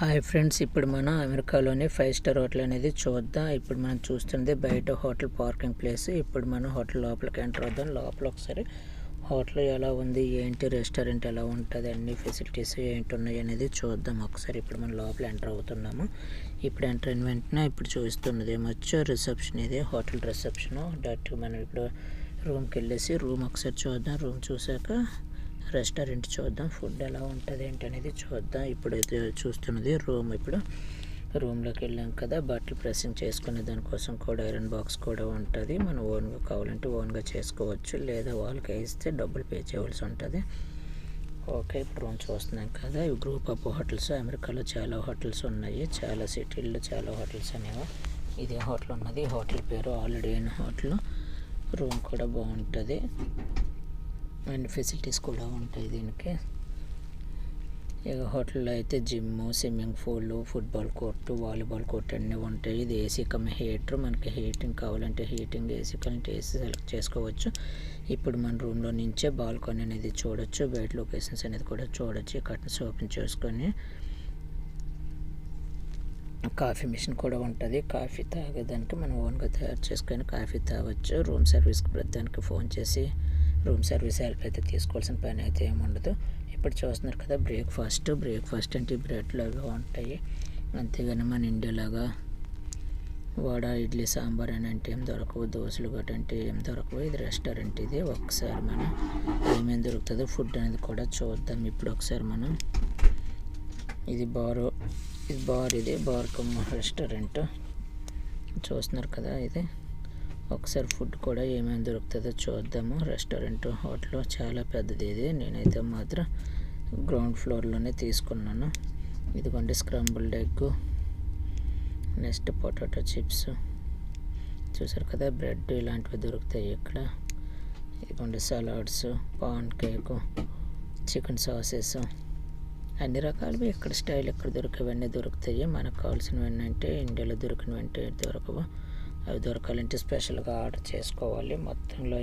Hi friends, ఇప్పుడు మనం అమెరికాలోని 5 స్టార్ హోటల్ అనేది చూద్దాం. ఇప్పుడు మనం చూస్తుంది బయట హోటల్ పార్కింగ్ ప్లేస్. ఇప్పుడు మనం హోటల్ లోపలికి ఎంటర్ అవుదాం. లోపల ఒకసారి హోటల్ ఎలా ఉంది, ఏంటి, రెస్టారెంట్ ఎలా ఉంటుంది, అన్ని ఫెసిలిటీస్ ఏంటి ఉన్నాయి అనేది చూద్దాం ఒకసారి. ఇప్పుడు మనం లోపల ఎంటర్ అవుతున్నాము. ఇప్పుడు ఎంటర్ అయిన వెంటనే ఇప్పుడు చూస్తున్నది ఏమొచ్చో రిసెప్షన్. ఇది హోటల్ రిసెప్షను. డైరెక్ట్గా మనం ఇప్పుడు రూమ్కి వెళ్ళేసి రూమ్ ఒకసారి చూద్దాం. రూమ్ చూసాక రెస్టారెంట్ చూద్దాం, ఫుడ్ ఎలా ఉంటుంది ఏంటి అనేది చూద్దాం. ఇప్పుడైతే చూస్తున్నది రూమ్. ఇప్పుడు రూమ్లోకి వెళ్ళాం కదా, బట్టలు ప్రెస్సింగ్ చేసుకునే దానికోసం కూడా ఐరన్ బాక్స్ కూడా ఉంటుంది. మనం ఓన్గా కావాలంటే ఓన్గా చేసుకోవచ్చు, లేదా వాళ్ళకి ఇస్తే డబ్బులు పే చేయవలసి ఉంటుంది. ఓకే, ఇప్పుడు రూమ్ చూస్తున్నాం కదా. ఇవి గ్రూప్ ఆఫ్ హోటల్స్. అమెరికాలో చాలా హోటల్స్ ఉన్నాయి, చాలా సిటీల్లో చాలా హోటల్స్ అనేవి. ఇదే హోటల్ ఉన్నది. హోటల్ పేరు ఆల్రెడీ ఇన్ హోటల్. రూమ్ కూడా బాగుంటుంది, అండ్ ఫెసిలిటీస్ కూడా ఉంటాయి దీనికి. ఇక హోటల్లో అయితే gym, swimming pool, football court, volleyball court అన్నీ ఉంటాయి. ఇది ఏసీ కమ్ హీటర్. మనకి హీటింగ్ కావాలంటే హీటింగ్, ఏసీ కావాలంటే ఏసీ సెలెక్ట్ చేసుకోవచ్చు. ఇప్పుడు మన రూమ్లో నుంచే బాల్కనీ అనేది చూడొచ్చు, బయట లొకేషన్స్ అనేది కూడా చూడొచ్చు. కర్టన్స్ ఓపెన్ చేసుకొని కాఫీ మిషన్ కూడా ఉంటుంది. కాఫీ తాగేదానికి మనం ఓన్గా తయారు చేసుకొని కాఫీ తాగొచ్చు. రూమ్ సర్వీస్కి ప్రతిదానికి ఫోన్ చేసి రూమ్ సర్వీస్ హెల్ప్ అయితే తీసుకోవాల్సిన పని అయితే ఏమి ఉండదు. ఇప్పుడు చూస్తున్నారు కదా బ్రేక్ఫాస్ట్ అంటే బ్రెడ్ లాగా ఉంటాయి. అంతేగాని మన ఇండియాలాగా వడ, ఇడ్లీ, సాంబార్ అని అంటే ఏం దొరకవు. దోశలు గట్ట అంటే ఏం దొరకవు. ఇది రెస్టారెంట్. ఇది ఒకసారి మనం ఏమేమి దొరుకుతుందో ఫుడ్ అనేది కూడా చూద్దాం. ఇప్పుడు ఒకసారి మనం ఇది బార్ కమ్ రెస్టారెంట్ చూస్తున్నారు కదా. ఇది ఒకసారి ఫుడ్ కూడా ఏమేమి దొరుకుతుందో చూద్దాము. రెస్టారెంట్ హోటల్ చాలా పెద్దది ఇది. నేనైతే మాత్రం గ్రౌండ్ ఫ్లోర్లోనే తీసుకున్నాను. ఇదిగోండి scrambled egg, next potato chips చూసారు కదా. బ్రెడ్ ఇలాంటివి దొరుకుతాయి ఇక్కడ. ఇదిగోండి salads, pan cake, chicken sauces, అన్ని రకాలు ఇక్కడ స్టైల్ ఎక్కడ దొరికేవన్నీ దొరుకుతాయి. మనకు కావాల్సినవన్నీ అంటే ఇండియాలో దొరికినవి అంటే దొరకవు. అవి దొరకాలంటే స్పెషల్గా ఆర్డర్ చేసుకోవాలి. మొత్తంలో